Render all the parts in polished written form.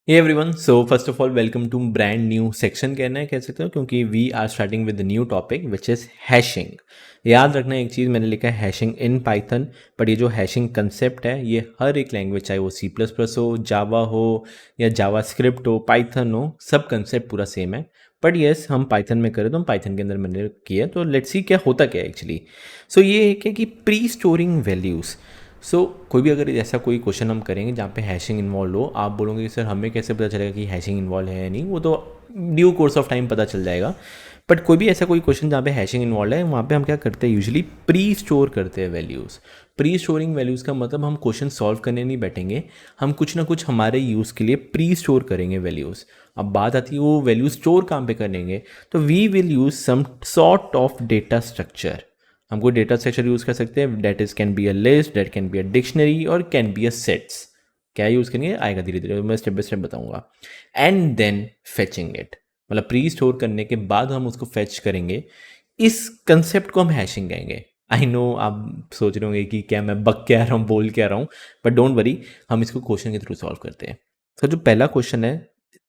Hey everyone, so first of all welcome to brand new section कहना है कह सकते हो, क्योंकि we are starting with new topic which is hashing. याद रखना एक चीज़, मैंने लिखा है हैशिंग इन पाइथन, बट ये जो हैशिंग कंसेप्ट है ये हर एक लैंग्वेज, चाहे वो सी प्लस प्लस हो, जावा हो या जावा स्क्रिप्ट हो, पाइथन हो, सब कंसेप्ट पूरा सेम है। बट येस, हम पाइथन में करें तो हम पाइथन के अंदर मैंने किया, तो लेट्स सी क्या होता क्या है एक्चुअली। सो ये है कि प्री स्टोरिंग वैल्यूज़। कोई भी अगर ऐसा कोई क्वेश्चन हम करेंगे जहाँ पे हैशिंग इन्वॉल्व हो, आप बोलोगे कि सर हमें कैसे पता चलेगा कि हैशिंग इन्वॉल्व है या नहीं, वो तो ड्यू कोर्स ऑफ टाइम पता चल जाएगा। बट कोई भी ऐसा कोई क्वेश्चन जहाँ पे हैशिंग इन्वॉल्व है, वहाँ पे हम क्या करते हैं, यूजुअली प्री स्टोर करते हैं वैल्यूज़। प्री स्टोरिंग वैल्यूज़ का मतलब हम क्वेश्चन सॉल्व करने नहीं बैठेंगे, हम कुछ ना कुछ हमारे यूज़ के लिए प्री स्टोर करेंगे वैल्यूज़। अब बात आती है वो वैल्यू स्टोर कहाँ पे करेंगे, तो we will use some sort of data structure. हम कोई डेटा स्ट्रक्चर यूज़ कर सकते हैं, that is can be a list, that can be a dictionary और कैन बी अ सेट्स। क्या यूज़ करेंगे आएगा धीरे धीरे, मैं स्टेप बाय स्टेप बताऊंगा। एंड देन फेचिंग इट, मतलब प्री स्टोर करने के बाद हम उसको फेच करेंगे। इस कंसेप्ट को हम हैशिंग कहेंगे। आई नो आप सोच रहे होंगे कि क्या मैं बक क्या रहा हूँ, बोल क्या रहा हूँ, बट डोंट वरी, हम इसको क्वेश्चन के थ्रू सॉल्व करते हैं। तो जो पहला क्वेश्चन है,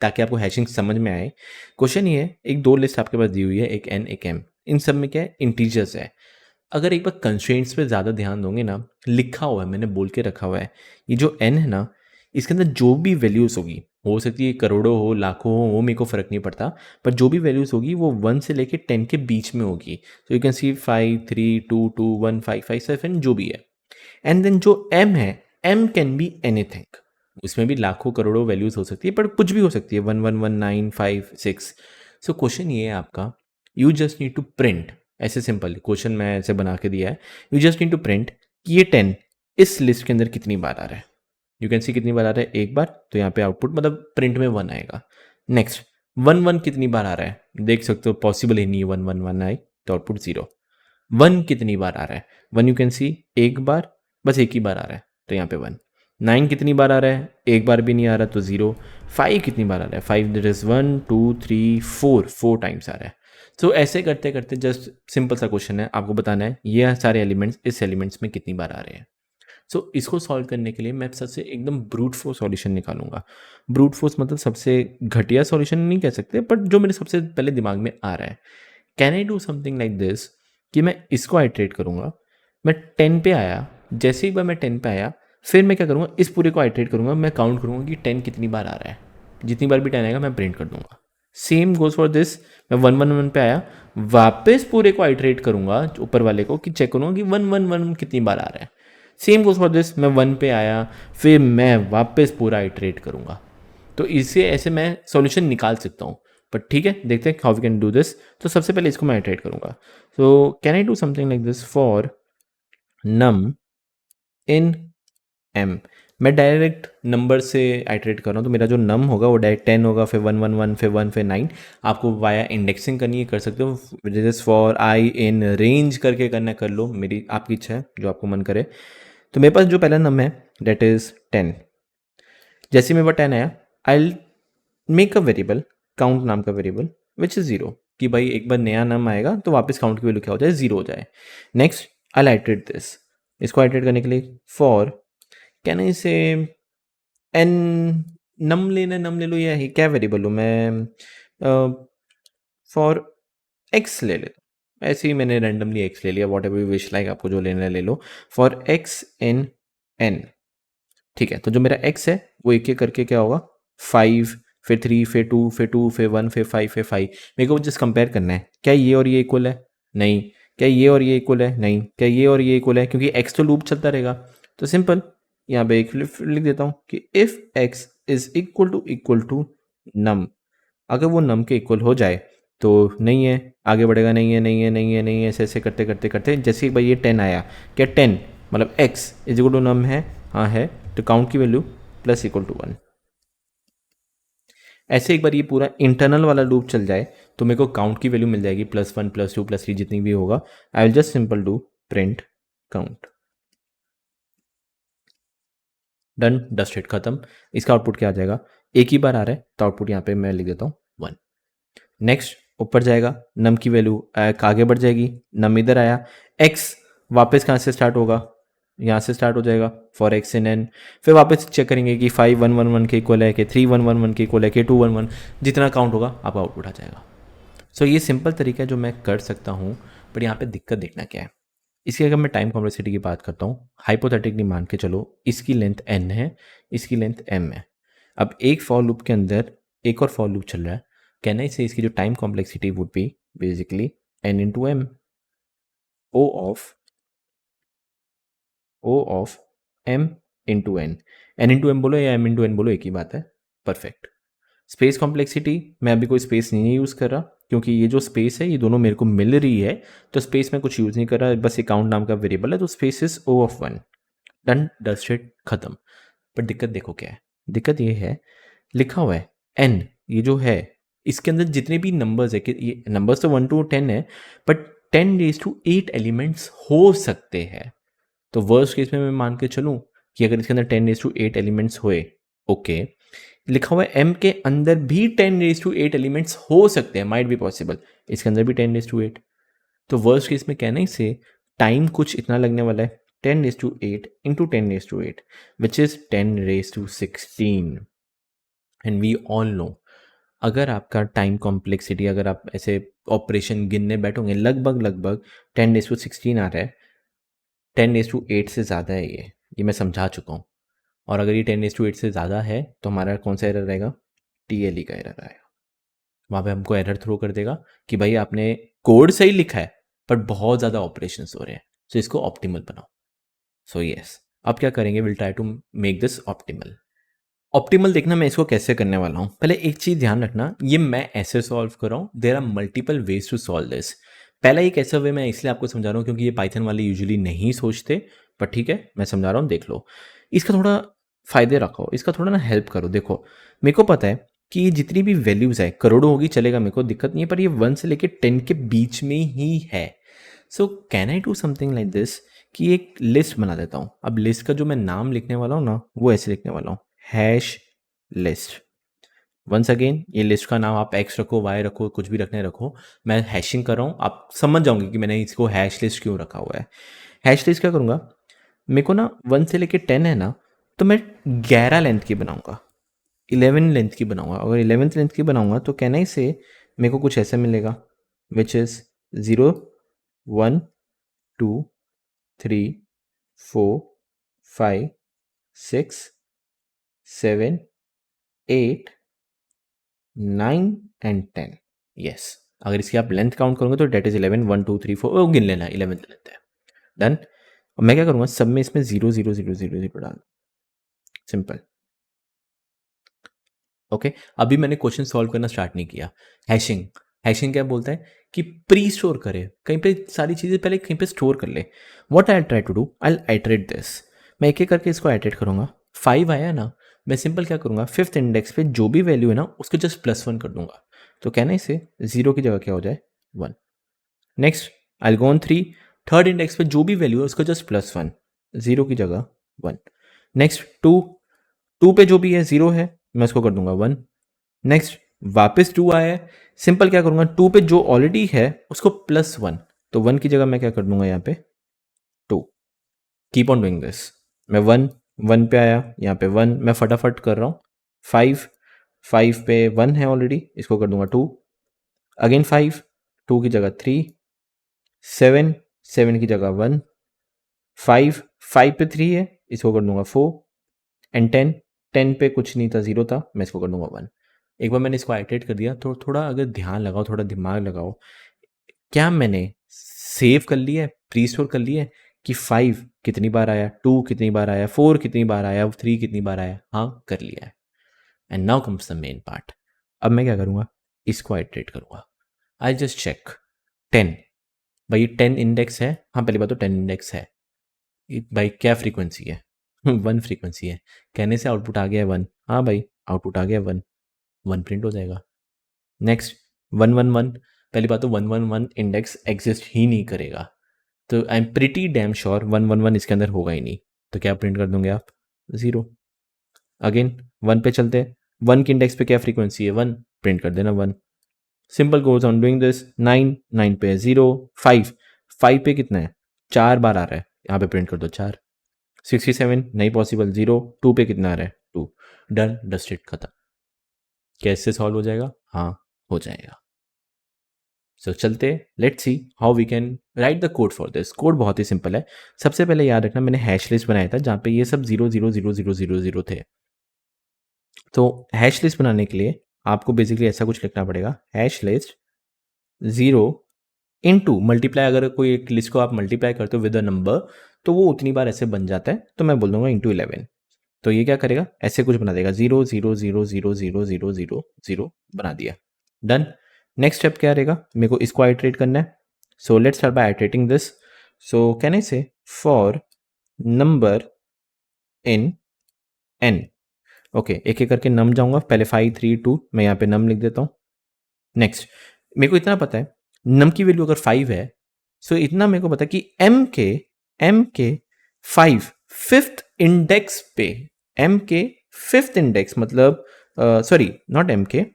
ताकि आपको हैशिंग समझ में आए, क्वेश्चन ये है, एक दो लिस्ट आपके पास दी हुई है, एक एन एक एम, इन सब में क्या है, इंटीजर्स है। अगर एक बार कंस्ट्रेंट्स पे ज़्यादा ध्यान दोगे ना, लिखा हुआ है, मैंने बोल के रखा हुआ है, ये जो एन है ना, इसके अंदर जो भी वैल्यूज़ होगी, हो सकती है करोड़ों हो, लाखों हो, वो मेरे को फ़र्क नहीं पड़ता, पर जो भी वैल्यूज़ होगी वो 1 से लेके 10 के बीच में होगी। तो यू कैन सी 5 3 2 2 1 5 5 7 जो भी है। एंड देन जो एम है, एम कैन बी एनीथिंग, उसमें भी लाखों करोड़ों वैल्यूज़ हो सकती है, पर कुछ भी हो सकती है, 1 1 1 9 5 6। सो क्वेश्चन ये है आपका, you just need to print, ऐसे सिंपल क्वेश्चन मैं ऐसे बना के दिया है, you just need to print कि ये 10 इस लिस्ट के अंदर कितनी बार आ रहा है। यू कैन सी कितनी बार आ रहा है, एक बार, तो यहाँ पे आउटपुट मतलब प्रिंट में 1 आएगा। नेक्स्ट, 1 1 कितनी बार आ रहा है, देख सकते हो पॉसिबल ही नहीं है 1 1 1 आए, तो आउटपुट 0। 1 कितनी बार आ रहा है, 1 यू कैन सी एक बार, बस एक ही बार आ रहा है, तो यहाँ पे 1। 9 कितनी बार आ रहा है, एक बार भी नहीं आ रहा, तो 0। 5 कितनी बार आ रहा है, 5 दैट इज 1 2 3 4 टाइम्स आ रहा है। तो ऐसे करते करते जस्ट सिंपल सा क्वेश्चन है, आपको बताना है ये सारे एलिमेंट्स इस एलिमेंट्स में कितनी बार आ रहे हैं। इसको सॉल्व करने के लिए मैं सबसे एकदम ब्रूट फोर्स सॉल्यूशन निकालूंगा। ब्रूट फोर्स मतलब सबसे घटिया सॉल्यूशन नहीं कह सकते, बट जो मेरे सबसे पहले दिमाग में आ रहा है, can I do something like this, कि मैं इसको आइट्रेट करूँगा। मैं 10 पे आया, जैसे ही बार मैं 10 पे आया, फिर मैं क्या करूँगा, इस पूरे को आइट्रेट करूँगा, मैं काउंट करूँगा कि 10 कितनी बार आ रहा है, जितनी बार भी 10 आएगा मैं प्रिंट कर दूंगा। सेम गोज फॉर दिस, मैं 1 1 1 पे आया, वापस पूरे को आइट्रेट करूँगा ऊपर वाले को, कि चेक करूँगा कि 1 1 1 कितनी बार आ रहा है। सेम गोज फॉर दिस, मैं 1 पे आया, फिर मैं वापस पूरा आइट्रेट करूँगा। तो इसे ऐसे मैं सॉल्यूशन निकाल सकता हूँ। बट ठीक है, देखते हैं how we can do this. तो सबसे पहले इसको मैं आइट्रेट करूँगा। So can I do something like this for num in m. मैं डायरेक्ट नंबर से आइट्रेट कर रहा हूँ, तो मेरा जो नम होगा वो डायरेक्ट 10 होगा, फिर 1 1 1 फिर 1 फिर 9। आपको वाया इंडेक्सिंग करनी है, कर सकते हो, जैसे फॉर आई इन रेंज करके करना कर लो, मेरी आपकी इच्छा है, जो आपको मन करे। तो मेरे पास जो पहला नम है डेट इज़ 10। जैसे मेरे पास 10 आया, I make a variable, count नाम का वेरिएबल, विच इज़ 0, कि भाई एक बार नया नाम आएगा तो वापस काउंट की वैल्यू क्या हो जाए, 0 हो जाए। नेक्स्ट, आई आइट्रेट दिस, इसको आइट्रेट करने के लिए फॉर कैन आई से एन, नम लेना, नम ले लो, या क्या वेरिएबल लो, मैं फॉर एक्स ले लेता हूँ, ऐसे ही मैंने रैंडमली एक्स ले लिया, what ever you wish like, आपको जो लेना है ले लो। फॉर एक्स इन एन, ठीक है, तो जो मेरा एक्स है वो एक एक करके क्या होगा, 5 फिर 3 फिर 2 फिर 2 फिर 1 फिर 5 फिर 5। मेरे को जस्ट कंपेयर करना है, क्या ये और ये इक्वल है, नहीं, क्या ये और ये इक्वल है, नहीं, क्या ये और ये इक्वल है, क्योंकि एक्स तो लूप चलता रहेगा। तो सिंपल यहाँ पे एक लिख देता हूँ कि if X is equal to num, अगर वो नम के इक्वल हो जाए तो नहीं है, आगे बढ़ेगा, नहीं है नहीं है नहीं है नहीं है, ऐसे ऐसे करते करते करते जैसे एक बार ये 10 आया, क्या 10 मतलब एक्स इज इक्वल टू नम है, हाँ है, तो काउंट की वैल्यू प्लस इक्वल टू 1। ऐसे एक बार ये पूरा इंटरनल वाला लूप चल जाए तो मेरे को काउंट की वैल्यू मिल जाएगी +1 +2 +3 जितनी भी होगा। I will just simple do print count, done, dust hit खत्म। इसका आउटपुट क्या आ जाएगा, एक ही बार आ रहा है तो आउटपुट यहाँ पे मैं लिख देता हूँ 1। नेक्स्ट, ऊपर जाएगा, नम की वैल्यू आगे बढ़ जाएगी, नम इधर आया, एक्स वापस कहाँ से स्टार्ट होगा, यहाँ से स्टार्ट हो जाएगा फॉर एक्स इन एन। फिर वापस चेक करेंगे कि 5111 के इक्वल है कि 3111 के इक्वल है कि 211, जितना काउंट होगा आपका आउटपुट आ जाएगा। सो ये सिंपल तरीका है जो मैं कर सकता हूँ, बट यहाँ पे दिक्कत देखना क्या है। इसकी अगर मैं टाइम कॉम्प्लेक्सिटी की बात करता हूँ, हाइपोथेटिकली मान के चलो इसकी लेंथ n है, इसकी लेंथ m है। अब एक फॉर लूप के अंदर एक और फॉर लूप चल रहा है, कहना इसे इसकी जो time complexity would be basically n into m, O of m into n. n into m बोलो या m इंटू एन बोलो, एक ही बात है। परफेक्ट। स्पेस कॉम्प्लेक्सिटी, मैं अभी कोई स्पेस नहीं यूज़ कर रहा क्योंकि ये जो स्पेस है ये दोनों मेरे को मिल रही है, तो स्पेस में कुछ यूज़ नहीं कर रहा, बस अकाउंट नाम का वेरिएबल है, तो space is O of one. Done, dusted, खत्म। पर दिक्कत देखो क्या है, दिक्कत ये है लिखा हुआ है एन, ये जो है इसके अंदर जितने भी नंबर्स है कि ये नंबर्स तो 1 to 10 है, बट 10⁸ एलिमेंट्स हो सकते हैं। तो वर्स्ट केस में मैं मान के चलूँ कि अगर इसके अंदर 10⁸ एलिमेंट्स हुए, ओके, लिखा हुआ है एम के अंदर भी 10⁸ एलिमेंट्स हो सकते हैं, माइट बी पॉसिबल, इसके अंदर भी 10⁸। तो वर्स्ट केस में कहना इसे टाइम कुछ इतना लगने वाला है 10⁸ into 10⁸, which is 10⁻16। And we all know अगर आपका टाइम कॉम्प्लेक्सिटी, अगर आप ऐसे ऑपरेशन गिनने बैठोगे, लगभग लगभग 10⁻16 आ रहा है। 10⁸ से ज़्यादा है ये मैं समझा चुका हूँ। और अगर ये 10⁸ से ज़्यादा है तो हमारा कौन सा एरर रहेगा, TLE का एरर आएगा। वहाँ पे हमको एरर थ्रो कर देगा कि भाई आपने कोड सही लिखा है बट बहुत ज़्यादा ऑपरेशंस हो रहे हैं, सो इसको ऑप्टिमल बनाओ। सो यस, अब क्या करेंगे, will try to make this optimal. Optimal देखना मैं इसको कैसे करने वाला हूँ। पहले एक चीज़ ध्यान रखना, ये मैं ऐसे सॉल्व कर रहा हूँ, there are multiple ways to solve this. पहला एक ऐसा वे मैं इसलिए आपको समझा रहा हूँ क्योंकि ये पाइथन वाले यूजुअली नहीं सोचते, पर ठीक है मैं समझा रहा हूँ, देख लो। इसका थोड़ा फ़ायदे रखो, इसका थोड़ा ना हेल्प करो। देखो मेरे को पता है कि ये जितनी भी वैल्यूज़ है करोड़ों होगी चलेगा, मेरे को दिक्कत नहीं है, पर ये 1 से लेके 10 के बीच में ही है। सो can I do something like this कि एक लिस्ट बना देता हूँ। अब लिस्ट का जो मैं नाम लिखने वाला हूँ ना, वो ऐसे लिखने वाला हूँ, हैश लिस्ट। वंस अगेन ये लिस्ट का नाम आप एक्स रखो, वाई रखो, कुछ भी रखने रखो, मैं हैशिंग कर रहा हूँ, आप समझ जाओगे कि मैंने इसको हैश लिस्ट क्यों रखा हुआ है। हैश लिस्ट क्या करूँगा, मेरे को ना 1 से लेके 10 है ना, तो मैं 11 लेंथ की बनाऊँगा, 11 लेंथ की बनाऊँगा। अगर 11th लेंथ की बनाऊँगा तो कहना ही से मेरे को कुछ ऐसा मिलेगा, विच इज़ 0 1 2 3 4 5 6 7 8 9 एंड 10। यस, अगर इसकी आप लेंथ काउंट करोगे तो डेट इज 11 1 2 3 4, वो गिन लेना, 11th लेंथ है। डन। और मैं क्या करूँगा, सब में इसमें 0 0 0 0 0 डाल, सिंपल। ओके, अभी मैंने क्वेश्चन सॉल्व करना स्टार्ट नहीं किया। हैशिंग, हैशिंग क्या बोलता है कि प्री स्टोर करे, कहीं पे सारी चीज़ें पहले कहीं पे स्टोर कर ले। What I try to do, I iterate this, मैं एक एक करके इसको आइटरेट करूँगा। 5 आया ना, मैं सिंपल क्या करूँगा, 5th इंडेक्स पे जो भी वैल्यू है ना उसको जस्ट +1 कर दूंगा, तो कहना इसे 0 की जगह क्या हो जाए, 1। Next I go on 3, 3rd index पे जो भी वैल्यू है उसको जस्ट +1, 0 की जगह 1। नेक्स्ट 2, 2 पे जो भी है 0 है, मैं उसको कर दूंगा 1। नेक्स्ट वापस 2 आया है, सिंपल क्या करूंगा, 2 पे जो ऑलरेडी है उसको +1, तो 1 की जगह मैं क्या कर दूंगा यहाँ पे 2। कीप ऑन डूइंग दिस, मैं 1 1 पे आया, यहाँ पे 1, मैं फटाफट कर रहा हूँ। 5 5 पे 1 है ऑलरेडी, इसको कर दूंगा 2। अगेन 5, 2 की जगह 3, 7 7 की जगह 1, 5 5 पे 3 है, इसको कर दूंगा 4 एंड 10 10 पे कुछ नहीं था, 0 था, मैं इसको कर दूंगा 1। एक बार मैंने इसको आइटरेट कर दिया तो थोड़ा अगर ध्यान लगाओ, थोड़ा दिमाग लगाओ, क्या मैंने सेव कर लिया है, प्री स्टोर कर लिया है कि 5 कितनी बार आया, 2 कितनी बार आया, 4 कितनी बार आया, 3 कितनी बार आया, हाँ कर लिया है। And now comes the main part. अब मैं क्या करूँगा, इसको आइटरेट करूँगा। आई जस्ट चेक 10, भाई 10 इंडेक्स है, हाँ पहली बात तो 10 इंडेक्स है, भाई क्या फ्रीक्वेंसी है 1 फ्रीक्वेंसी है, कहने से आउटपुट आ गया है 1, हाँ भाई आउटपुट आ गया 1, 1 प्रिंट हो जाएगा। नेक्स्ट 111, पहली बात तो 111 इंडेक्स एग्जिस्ट ही नहीं करेगा, तो I am pretty damn sure 111 इसके अंदर होगा ही नहीं, तो क्या प्रिंट कर दोगे आप, 0। अगेन 1 पे चलते हैं, 1 की इंडेक्स पे क्या फ्रीक्वेंसी है, 1, प्रिंट कर देना 1। Simple goes on doing this. 9 9 पे 0, 5 5 पे कितना है, 4 बार आ रहा है, यहाँ पे प्रिंट कर दो 4। 67 नहीं पॉसिबल, 0, 2 पे कितना आ रहा है 2, डन डस्टेड खत्म। कैसे सॉल्व हो जाएगा? हाँ हो जाएगा। सो चलते, let's see how we can write the code for this. Code बहुत ही सिंपल है। सबसे पहले याद रखना मैंने हैश लिस्ट बनाया था जहाँ पे ये सब 0 0 0 0 0 0 थे। तो हैश लिस्ट बनाने के लिए आपको बेसिकली ऐसा कुछ लिखना पड़ेगा, हैश लिस्ट 0 इनटू मल्टीप्लाई, अगर कोई एक लिस्ट को आप मल्टीप्लाई करते हो विद अ नंबर तो वो उतनी बार ऐसे बन जाता है, तो मैं बोल दूंगा इंटू 11। तो ये क्या करेगा, ऐसे कुछ बना देगा, 0 0 0 0 0 0 0 बना दिया, डन। नेक्स्ट स्टेप क्या रहेगा, मेरे को इसको आइटरेट करना है। So let's start by iterating this. So can I say for number in N. Okay, एक एक करके नम जाऊंगा, पहले 5 3 2, मैं यहाँ पे नम लिख देता हूँ। नेक्स्ट, मेरे को इतना पता है नम की वैल्यू अगर 5 है, सो इतना मेरे को पता है कि एम के 5 फिफ्थ इंडेक्स पे, एम के फिफ्थ इंडेक्स मतलब सॉरी नॉट एम के,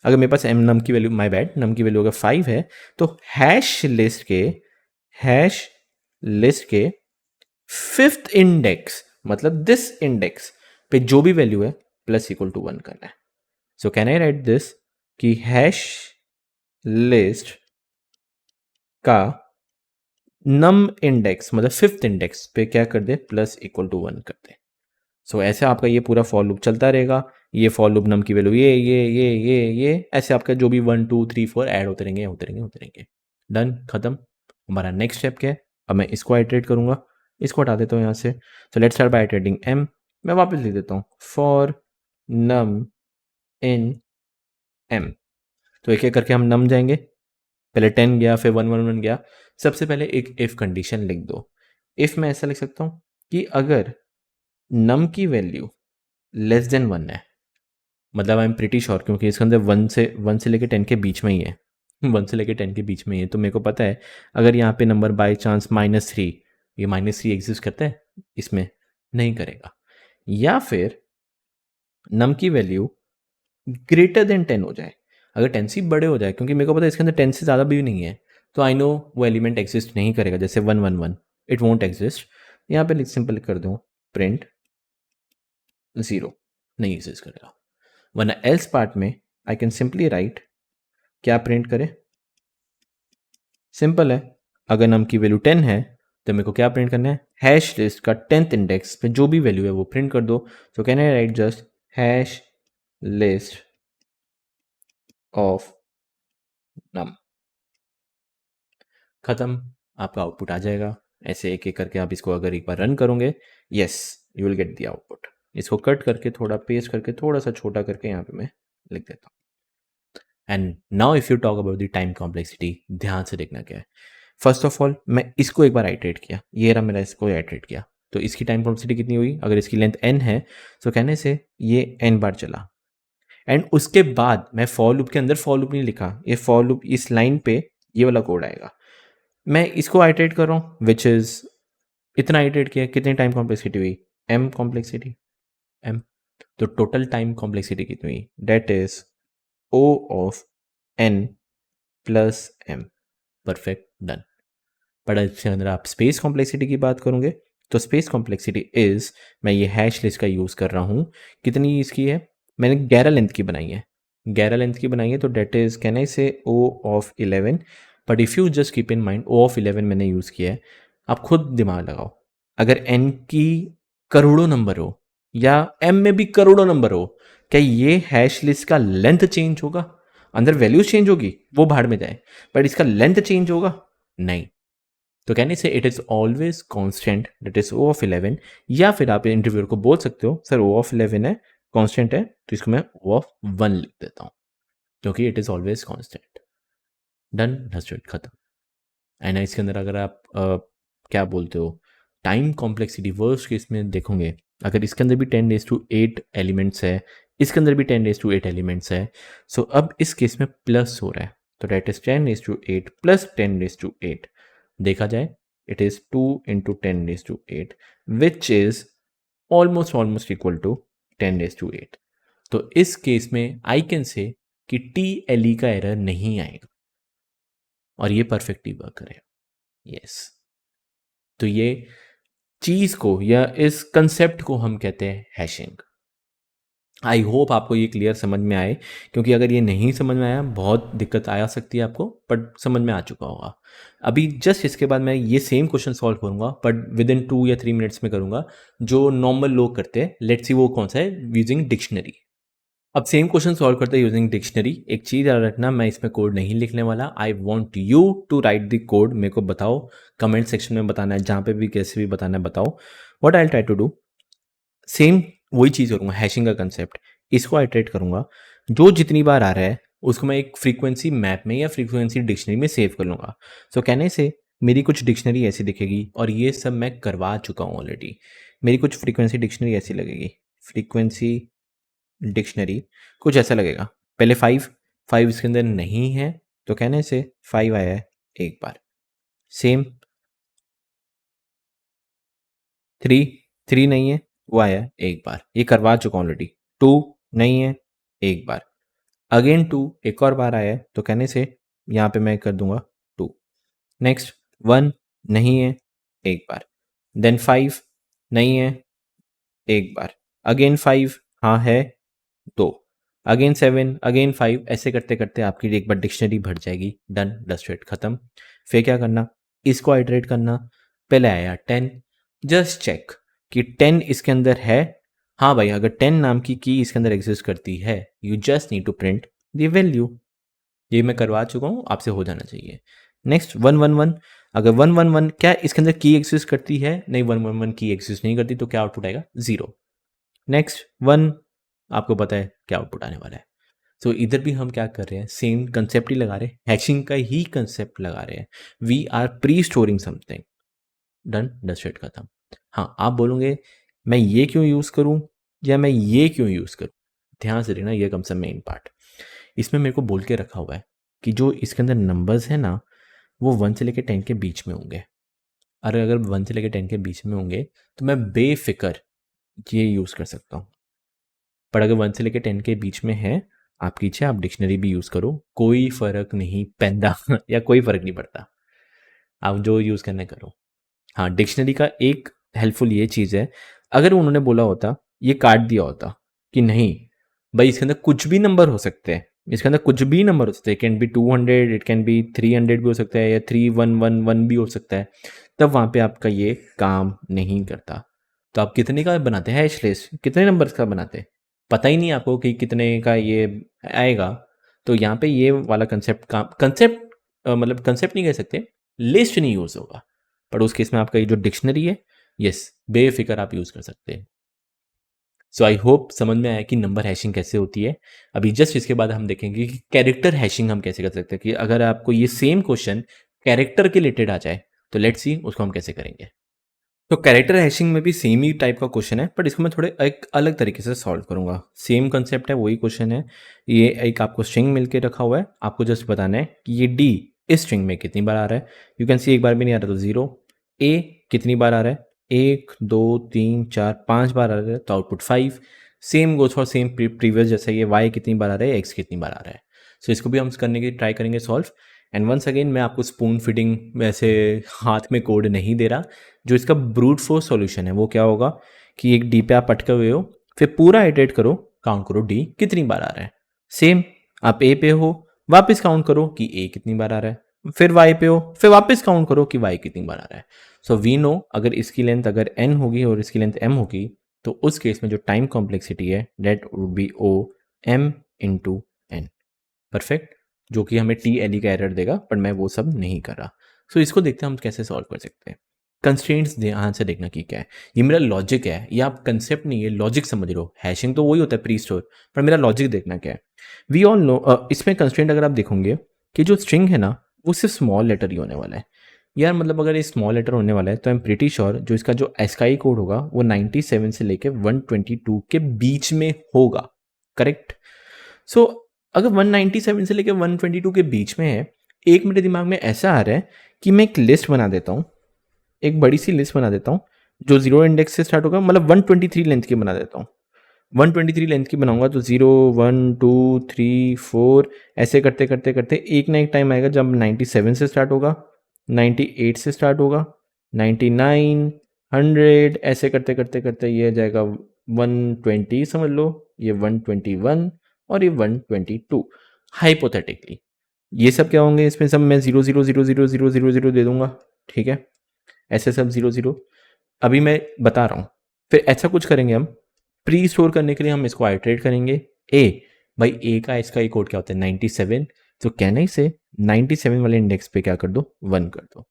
अगर मेरे पास एम नम की वैल्यू, माय बैड, नम की वैल्यू अगर 5 है तो हैश लिस्ट के फिफ्थ इंडेक्स मतलब दिस इंडेक्स पे जो भी वैल्यू है प्लस इक्वल टू 1 करना है। सो कैन आई राइट दिस कि हैश लिस्ट का नम इंडेक्स मतलब फिफ्थ इंडेक्स पे क्या कर दे, प्लस इक्वल टू 1 कर दे। सो ऐसे आपका ये पूरा फॉर लूप चलता रहेगा। ये फॉर लूप नम की वैल्यू ये ऐसे आपका जो भी 1 2 3 4 ऐड होते रहेंगे होते रहेंगे होते रहेंगे, डन खत्म। हमारा नेक्स्ट स्टेप क्या है, अब मैं इसको आइटरेट करूंगा, इसको हटा देता हूँ यहाँ से। So let's start by iterating m. मैं वापस लिख देता हूँ फॉर नम इन एम। तो एक एक करके हम नम जाएंगे, पहले 10 गया, फिर 1 1 1 गया। सबसे पहले एक इफ कंडीशन लिख दो। इफ मैं ऐसा लिख सकता हूं कि अगर नम की वैल्यू लेस देन 1 है, मतलब आई एम प्रिटी श्योर क्योंकि इसके अंदर 1 से लेकर 10 के बीच में ही है, 1 से लेकर 10 के बीच में ही है, तो मेरे को पता है अगर यहाँ पे नंबर बाय चांस -3, ये -3 एग्जिस्ट करता है इसमें, नहीं करेगा। या फिर नम की वैल्यू ग्रेटर देन 10 हो जाए, अगर 10 से बड़े हो जाए, क्योंकि मेरे को पता है इसके अंदर 10 से ज़्यादा भी नहीं है, तो आई नो वो एलिमेंट एग्जिस्ट नहीं करेगा, जैसे 1 1 1 इट वोंट एग्जिस्ट। यहाँ पे सिंपल कर दूँ प्रिंट 0, नहीं एग्जिस्ट करेगा। वरना एल्स पार्ट में आई कैन सिंपली राइट, क्या प्रिंट करे, सिंपल है, अगर नम की वैल्यू 10 है तो मेरे को क्या प्रिंट करना है, हैश लिस्ट का 10th इंडेक्स पे जो भी वैल्यू है वो प्रिंट कर दो। So can I write just hash list of num, खत्म, आपका आउटपुट आ जाएगा। ऐसे एक एक करके आप इसको अगर एक बार रन करोगे, yes you will get the output. इसको कट करके थोड़ा पेस्ट करके थोड़ा सा छोटा करके यहाँ पे मैं लिख देता हूँ। And now if you talk about the time complexity, ध्यान से देखना क्या है। फर्स्ट ऑफ ऑल मैं इसको एक बार आइटरेट किया, ये रहा मेरा, इसको आइटरेट किया, तो इसकी टाइम कॉम्प्लेक्सिटी कितनी हुई, अगर इसकी लेंथ n है तो कहने से ये n बार चला। एंड उसके बाद मैं फॉर लूप के अंदर फॉर लूप नहीं लिखा, ये फॉर लूप इस लाइन पे ये वाला कोड आएगा, मैं इसको आइटरेट कर रहा हूँ विच इज इतना आइटरेट किया, कितनी टाइम कॉम्प्लेक्सिटी हुई, m कॉम्प्लेक्सिटी m। तो टोटल टाइम कॉम्प्लेक्सिटी कितनी हुई, that is o of n plus m, perfect done. But इसके अंदर आप स्पेस कॉम्प्लेक्सिटी की बात करोगे तो स्पेस कॉम्प्लेक्सिटी इज, मैं ये हैश लिस्ट का यूज़ कर रहा हूँ, कितनी इसकी है, मैंने 11 लेंथ की बनाई है, 11 लेंथ की बनाई है, तो डेट इज कैन आई से o of 11। But if you just keep in mind o of 11 मैंने यूज़ किया है, आप खुद दिमाग लगाओ, अगर n की करोड़ों नंबर हो या m में भी करोड़ों नंबर हो, क्या ये हैश लिस्ट का लेंथ चेंज होगा, अंदर वैल्यूज चेंज होगी वो भाड़ में जाए, बट इसका लेंथ चेंज होगा नहीं। तो कहने से it is always constant, that is O of 11, या फिर आप इंटरव्यूअर को बोल सकते हो सर ओ ऑफ 11 है, कॉन्स्टेंट है, तो इसको मैं ओ ऑफ 1 लिख देता हूँ क्योंकि it is always constant, done dusted खत्म। एंड इसके अंदर अगर आप क्या बोलते हो टाइम कॉम्प्लेक्सिटी वर्स्ट केस में देखोगे, अगर इसके अंदर भी 10⁸ एलिमेंट्स है, इसके अंदर भी 10⁸ एलिमेंट्स है, सो अब इस केस में प्लस हो रहा है, तो डेट इज 10⁸ प्लस 10⁸ देखा जाए it is 2 into 10⁸, which is almost equal to 10⁸। तो इस केस में आई कैन से कि TLE का एरर नहीं आएगा और ये परफेक्टली वर्क करेगा, यस। तो ये चीज़ को या इस कंसेप्ट को हम कहते हैं हैशिंग। आई होप आपको ये क्लियर समझ में आए, क्योंकि अगर ये नहीं समझ में आया बहुत दिक्कत आ सकती है आपको, बट समझ में आ चुका होगा। अभी जस्ट इसके बाद मैं ये सेम क्वेश्चन सॉल्व करूंगा, बट विद इन 2 या 3 मिनट्स में करूंगा, जो नॉर्मल लोग करते हैं। लेट्स सी वो कौन सा है, यूजिंग डिक्शनरी। अब सेम क्वेश्चन सॉल्व करते हैं यूजिंग डिक्शनरी। एक चीज़ याद रखना, मैं इसमें कोड नहीं लिखने वाला। I want you to write the code. मेरे को बताओ, कमेंट सेक्शन में बताना है, जहाँ पे भी कैसे भी बताना है बताओ। What I try to do, same वही चीज़ करूँगा, हैशिंग का कंसेप्ट। इसको आइटरेट करूँगा, जो जितनी बार आ रहा है उसको मैं एक फ्रीक्वेंसी मैप में या फ्रीक्वेंसी डिक्शनरी में सेव कर लूँगा। सो कहने से मेरी कुछ डिक्शनरी ऐसी दिखेगी, और ये सब मैं करवा चुका हूँ ऑलरेडी। मेरी कुछ फ्रीक्वेंसी डिक्शनरी ऐसी लगेगी, फ्रीक्वेंसी डिक्शनरी कुछ ऐसा लगेगा। पहले 5 इसके अंदर नहीं है, तो कहने से 5 आया है एक बार। सेम 3 नहीं है, वो आया है एक बार, ये करवा चुका हूँ ऑलरेडी। 2 नहीं है, एक बार। अगेन 2 एक और बार आया है, तो कहने से यहाँ पे मैं कर दूंगा 2। नेक्स्ट 1 नहीं है, एक बार। देन 5 नहीं है, एक बार। अगेन 5 हाँ है, 2। अगेन 7, अगेन 5, ऐसे करते करते आपकी एक बार डिक्शनरी भर जाएगी। डन, डस्टेड, खत्म। फिर क्या करना, इसको आइटरेट करना। पहले आया 10, जस्ट चेक कि 10 इसके अंदर है। हाँ भाई, अगर 10 नाम की इसके अंदर एग्जिस्ट करती है, you just need to print the value. ये मैं करवा चुका हूँ, आपसे हो जाना चाहिए। नेक्स्ट 111, अगर 111 क्या इसके अंदर की एग्जिस्ट करती है? नहीं, 111 की एग्जिस्ट नहीं करती, तो क्या आउटपुट आएगा? 0। नेक्स्ट 1, आपको पता है क्या आउटपुट आने वाला है। सो इधर भी हम क्या कर रहे हैं, सेम कंसेप्ट ही लगा रहे हैं, हैशिंग का ही कंसेप्ट लगा रहे हैं। We are pre storing something. Done, dusted, खत्म। हाँ, आप बोलोगे मैं ये क्यों यूज़ करूँ या मैं ये क्यों यूज़ करूँ? ध्यान से देखना, ये कम से मेन पार्ट। इसमें मेरे को बोल के रखा हुआ है कि जो इसके अंदर नंबर्स है ना, वो 1 से लेकर 10 के बीच में होंगे। अगर 1 से लेकर 10 के बीच में होंगे तो मैं बेफिक्र ये यूज़ कर सकता हूँ। पर अगर 1 से लेकर 10 के बीच में है, आपकी इच्छा, आप डिक्शनरी भी यूज़ करो, कोई फ़र्क नहीं पैंदा या कोई फ़र्क नहीं पड़ता। आप जो यूज़ करना है करो। हाँ, डिक्शनरी का एक हेल्पफुल ये चीज़ है, अगर उन्होंने बोला होता, ये काट दिया होता कि नहीं भाई इसके अंदर कुछ भी नंबर हो सकते हैं, इसके अंदर कुछ भी नंबर हो सकते हैं, it can be 200, it can be 300 भी हो सकता है, या 3111 भी हो सकता है, तब वहाँ पे आपका ये काम नहीं करता। तो आप कितने का बनाते हैं हैश लिस्ट, कितने नंबर्स का बनाते हैं, पता ही नहीं आपको कि कितने का ये आएगा। तो यहाँ पे ये वाला कंसेप्ट मतलब कंसेप्ट नहीं कह सकते, लिस्ट नहीं यूज़ होगा। पर उस केस में आपका ये जो डिक्शनरी है, यस, बेफिक्र आप यूज़ कर सकते हैं। सो आई होप समझ में आया कि नंबर हैशिंग कैसे होती है। अभी जस्ट इसके बाद हम देखेंगे कि कैरेक्टर हैशिंग हम कैसे कर सकते हैं, कि अगर आपको ये सेम क्वेश्चन कैरेक्टर के रिलेटेड आ जाए, तो लेट्स सी उसको हम कैसे करेंगे। तो कैरेक्टर हैशिंग में भी सेम ही टाइप का क्वेश्चन है, बट इसको मैं थोड़े एक अलग तरीके से सॉल्व करूंगा। सेम कंसेप्ट है, वही क्वेश्चन है। ये एक आपको स्ट्रिंग मिल के रखा हुआ है, आपको जस्ट बताना है कि ये डी इस स्ट्रिंग में कितनी बार आ रहा है। यू कैन सी एक बार भी नहीं आ रहा तो 0। ए कितनी बार आ रहा है, 1 2 3 4 5 बार आ रहा है, तो output 5। Same goes for same previous, जैसे ये वाई कितनी बार आ रहा है, एक्स कितनी बार आ रहा है। सो इसको भी हम करने की ट्राई करेंगे सॉल्व। एंड वंस अगेन मैं आपको स्पून फीडिंग वैसे हाथ में कोड नहीं दे रहा। जो इसका ब्रूट फोर्स सॉल्यूशन है वो क्या होगा कि एक डी पे आप अटके हुए हो, फिर पूरा इटरेट करो, काउंट करो डी कितनी बार आ रहा है। सेम आप ए पे हो, वापस काउंट करो कि ए कितनी बार आ रहा है, फिर वाई पे हो, फिर वापस काउंट करो कि वाई कितनी बार आ रहा है। सो वी नो अगर इसकी लेंथ अगर एन होगी और इसकी लेंथ एम होगी, तो उस केस में जो टाइम कॉम्प्लेक्सिटी है that would be O m into n. Perfect, जो कि हमें टी एल ई का एरर देगा, पर मैं वो सब नहीं कर रहा। सो इसको देखते हैं हम कैसे सॉल्व कर सकते हैं। कंस्ट्रेंट्स ध्यान से देखना कि क्या है, ये मेरा लॉजिक है, ये आप कंसेप्ट नहीं है लॉजिक समझ रहे हो। हैशिंग तो वही होता है प्री स्टोर, पर मेरा लॉजिक देखना क्या है। वी ऑल नो इसमें कंस्ट्रेंट अगर आप देखोगे कि जो स्ट्रिंग है ना, वो सिर्फ स्मॉल लेटर ही होने वाला है। यार मतलब अगर ये स्मॉल लेटर होने वाला है, तो आई एम प्रीटी श्योर जो इसका जो एस्काई कोड होगा वो 97 से लेके 122 के बीच में होगा। करेक्ट। सो अगर 197 से लेकर 122 के बीच में है, एक मेरे दिमाग में ऐसा आ रहा है कि मैं एक लिस्ट बना देता हूँ, एक बड़ी सी लिस्ट बना देता हूँ जो 0 इंडेक्स से स्टार्ट होगा, मतलब 123 लेंथ की बना देता हूँ। 123 लेंथ की बनाऊंगा तो 0 1 2 3 4 ऐसे करते करते करते एक ना एक टाइम आएगा जब 97 से स्टार्ट होगा, 98 से स्टार्ट होगा, 99, 100 ऐसे करते करते करते ये जाएगा 120 समझ लो, ये 121 और ये 122 हाइपोथेटिकली। ये सब क्या होंगे, इसमें सब मैं 0 0 0 0 0 0 0 दे दूंगा, ठीक है, ऐसे सब 0 0। अभी मैं बता रहा हूँ, फिर ऐसा कुछ करेंगे हम, प्री स्टोर करने के लिए हम इसको आइट्रेट करेंगे। ए भाई ए का इसका एक कोड क्या होता है 97, तो कहना ही से 97 वाले इंडेक्स पे क्या कर दो 1 कर दो।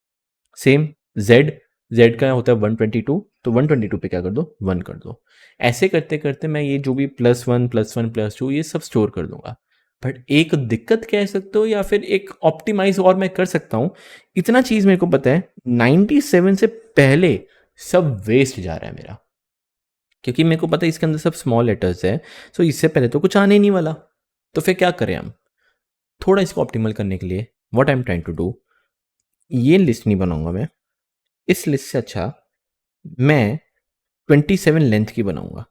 सेम जेड, जेड का होता है 122, तो 122 पे क्या कर दो 1 कर दो। ऐसे करते करते मैं ये जो भी +1 +1 +2 ये सब स्टोर कर दूंगा। बट एक दिक्कत कह सकते हो या फिर एक ऑप्टिमाइज और मैं कर सकता हूँ, इतना चीज मेरे को पता है 97 से पहले सब वेस्ट जा रहा है मेरा, क्योंकि मेरे को पता है इसके अंदर सब स्मॉल लेटर्स है, सो इससे पहले तो कुछ आने ही नहीं वाला। तो फिर क्या करें हम, थोड़ा इसको ऑप्टिमल करने के लिए what I am trying to do, ये लिस्ट नहीं बनाऊंगा मैं, इस लिस्ट से अच्छा मैं 27 लेंथ की बनाऊंगा।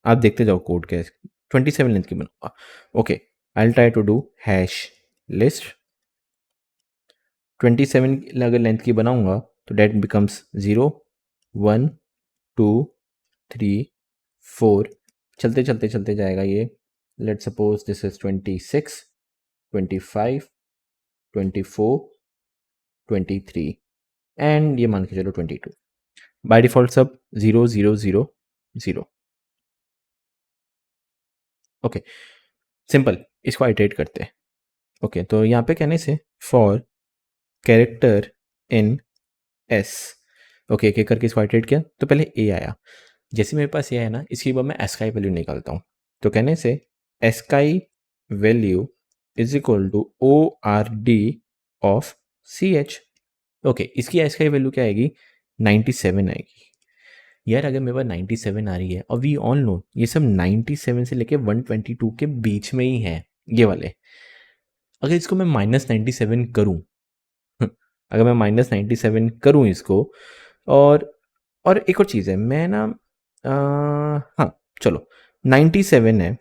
आप देखते जाओ कोड क्या है, 27 लेंथ की बनाऊंगा। Okay, I try to do hash list 27 अगर लेंथ की बनाऊंगा तो डेट बिकम्स 0 1 2 3 4, चलते चलते चलते जाएगा ये। Let suppose this is 26 25 24 23 and ये मान के चलो 22। बाय डिफॉल्ट सब 0 0 0 0। ओके, सिंपल, इसको आइटरेट करते हैं। ओके, तो यहाँ पे कहने से for character in S, okay एक एक करके इसको आइटरेट किया तो पहले ए आया, जैसे मेरे पास ये है ना, इसके बाद मैं एस्काई वैल्यू निकालता हूँ। तो कहने से ASCII value is equal to O R D of C H. Okay, इसकी एस्काई वैल्यू क्या आएगी 97 आएगी। यार अगर मेरे पास 97 आ रही है और वी ऑल नो ये सब 97 से लेके 122 के बीच में ही है ये वाले, अगर इसको मैं -97 करूं अगर मैं -97 करूं इसको, और एक और चीज़ है मैं ना, हाँ चलो 97 है,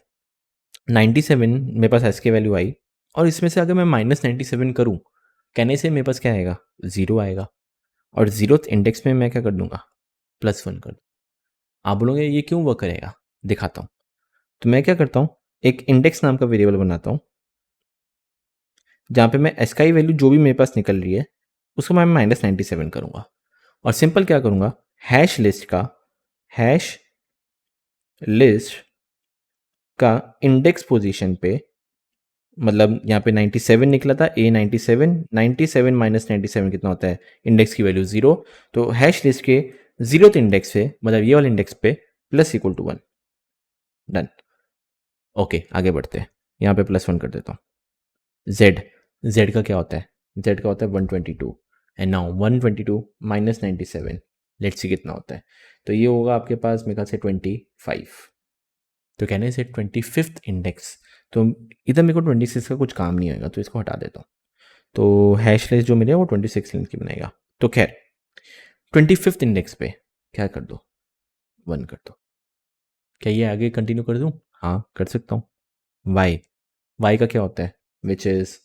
97 मेरे पास एस के वैल्यू आई, और इसमें से अगर मैं -97 करूं, कहने से मेरे पास क्या आएगा 0 आएगा, और 0th इंडेक्स में मैं क्या कर दूंगा +1 कर दूँ। आप बोलोगे ये क्यों वर्क करेगा, दिखाता हूँ। तो मैं क्या करता हूँ, एक इंडेक्स नाम का वेरिएबल बनाता हूँ जहाँ पे मैं एस्काई वैल्यू जो भी मेरे पास निकल रही है उसको मैं -97 करूँगा, और सिंपल क्या करूँगा, हैश लिस्ट का इंडेक्स पोजीशन पे, मतलब यहाँ पे 97 निकला था, ए 97 97 माइनस 97 कितना होता है, इंडेक्स की वैल्यू 0, तो हैश लिस्ट के 0th इंडेक्स पे, मतलब ये वाले इंडेक्स पे +=1, डन। ओके आगे बढ़ते हैं, यहाँ पे +1 कर देता हूँ। जेड का क्या होता है, जेड का होता है 122, and now 122 minus 97, let's see कितना होता है, तो ये होगा आपके पास मेरे ख्याल से 25। तो कहने से 25th इंडेक्स, तो इधर मेरे को 26 का कुछ काम नहीं आएगा तो इसको हटा देता हूँ। तो हैश लिस्ट जो मिलेगा वो 26 लेंथ की बनेगा। तो खैर 25th इंडेक्स पे क्या कर दो 1 कर दो। क्या ये आगे कंटिन्यू कर दूँ, हाँ कर सकता हूँ। वाई का क्या होता है, विच इज़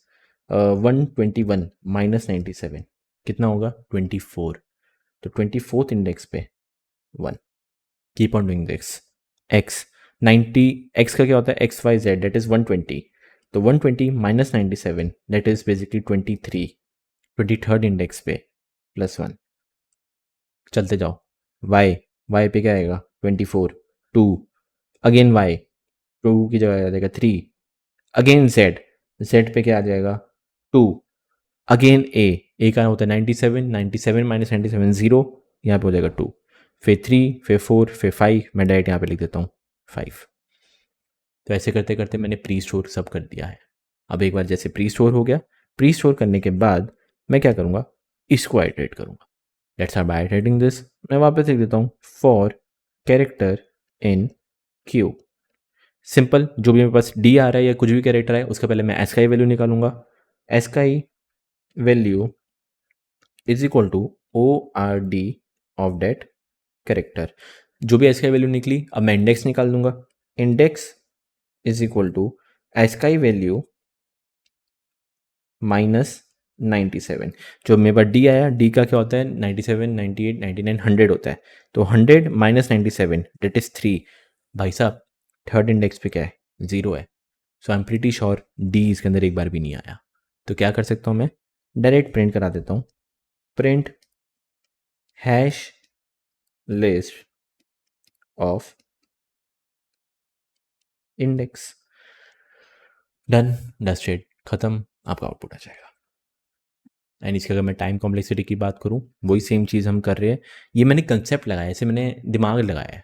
121 माइनस 97 कितना होगा 24, तो 24th इंडेक्स पे 1, keep on doing this. X 90, x का क्या होता है x y z, that is 120, तो 120 minus 97 that is basically 23, 23rd index पे +1, चलते जाओ। वाई, वाई पे क्या आएगा 24, 2, अगेन वाई 2 की जगह आ जाएगा 3, अगेन जेड, जेड पे क्या आ जाएगा 2, अगेन ए का होता है 97, 97 माइनस 97 0, यहाँ पे हो जाएगा 2, फिर 3, फिर 4, फिर 5, मैं डायरेक्ट यहाँ पे लिख देता हूँ 5। तो ऐसे करते करते मैंने प्री स्टोर सब कर दिया है। अब एक बार जैसे प्री स्टोर हो गया, प्री स्टोर करने के बाद मैं क्या करूँगा, इसको आइटरेट करूँगा। Let's start by iterating this. मैं वापस लिख देता हूँ for character in Q. Simple, जो भी मेरे पास डी आ रहा है या कुछ भी कैरेक्टर है उसका पहले मैं एस्काई वैल्यू निकालूंगा। ASCII value is equal to O R D of that character. जो भी एस्काई वैल्यू निकली अब मैं इंडेक्स निकाल दूंगा। Index is equal to ASCII value minus 97। जो मेरे पास डी आया, डी का क्या होता है, 97, 98, 99, 100 होता है। तो 100 माइनस 97 डेट इज 3। भाई साहब थर्ड इंडेक्स पे क्या है, 0 है। So I am pretty sure D इसके अंदर एक बार भी नहीं आया। तो क्या कर सकता हूँ मैं, डायरेक्ट प्रिंट करा देता हूँ, print hash list of index. Done, dusted, खत्म, आपका आउटपुट आ जाएगा। एंड इसकी अगर मैं टाइम कॉम्प्लेक्सिटी की बात करूँ, वही सेम चीज़ हम कर रहे हैं। ये मैंने कंसेप्ट लगाया, ऐसे मैंने दिमाग लगाया है।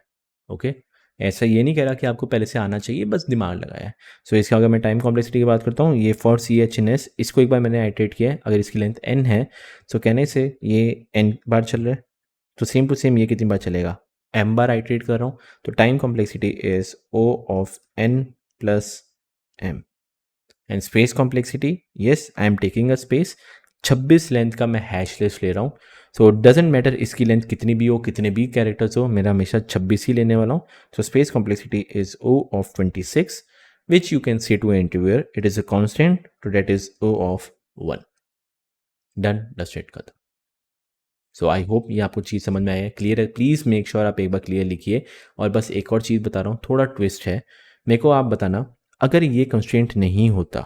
ओके, ऐसा ये नहीं कह रहा कि आपको पहले से आना चाहिए, बस दिमाग लगाया है। सो इसका अगर मैं टाइम कॉम्प्लेक्सिटी की बात करता हूँ, ये for C H in S, इसको एक बार मैंने आइटरेट किया है। अगर इसकी लेंथ n है, सो कहने से ये n बार चल रहा है, तो सेम टू सेम ये कितनी बार चलेगा, m बार आइटरेट कर रहा हूँ। तो time complexity is o of n plus m। And space complexity, yes I am taking a space, 26 length का मैं हैश लिस्ट ले रहा हूँ। सो डजेंट मैटर इसकी लेंथ कितनी भी हो, कितने भी कैरेक्टर्स हो, मेरा हमेशा 26 ही लेने वाला हूँ। So space complexity is o of 26 which you can say to interviewer it is a constant, तो that is o of 1। Done, dusted, खत्म। सो आई होप ये आपको चीज़ समझ में आया है, क्लियर है। प्लीज़ मेक श्योर आप एक बार क्लियर लिखिए। और बस एक और चीज़ बता रहा हूँ, थोड़ा ट्विस्ट है, मेरे को आप बताना, अगर ये कंस्ट्रेंट नहीं होता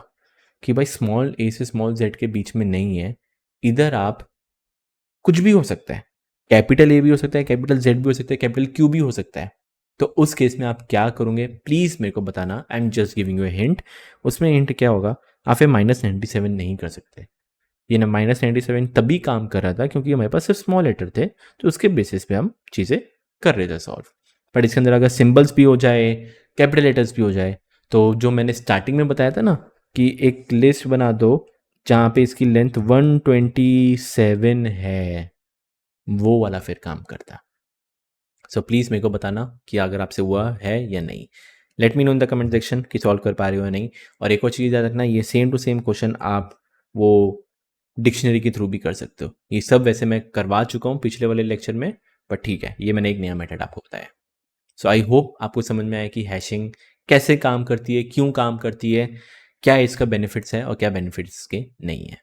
कि भाई स्मॉल ए से स्मॉल जेड के बीच में नहीं है, इधर आप कुछ भी हो सकता है, कैपिटल ए भी हो सकता है, कैपिटल जेड भी हो सकता है, कैपिटल क्यू भी हो सकता है। तो उस केस में आप क्या करोगे, प्लीज़ मेरे को बताना। I am just giving U a hint. उसमें हिंट क्या होगा, आप ये -97 नहीं कर सकते। ये ना -97 तभी काम कर रहा था क्योंकि हमारे पास सिर्फ स्मॉल लेटर थे, तो उसके बेसिस पे हम चीज़ें कर रहे थे सॉल्व। बट इसके अंदर अगर सिंबल्स भी हो जाए, कैपिटल लेटर्स भी हो जाए, तो जो मैंने स्टार्टिंग में बताया था ना कि एक लिस्ट बना दो जहाँ पे इसकी लेंथ 127 है, वो वाला फिर काम करता। सो प्लीज़ मेरे को बताना कि अगर आपसे हुआ है या नहीं। Let me know in the comment section कि सॉल्व कर पा रहे हो या नहीं। और एक और चीज़ याद रखना, ये सेम टू सेम क्वेश्चन आप वो डिक्शनरी के थ्रू भी कर सकते हो। ये सब वैसे मैं करवा चुका हूँ पिछले वाले लेक्चर में, बट ठीक है, ये मैंने एक नया मेथड आपको बताया। सो आई होप आपको समझ में आया कि हैशिंग कैसे काम करती है, क्यों काम करती है, क्या इसका बेनिफिट्स है और क्या बेनिफिट्स के नहीं है।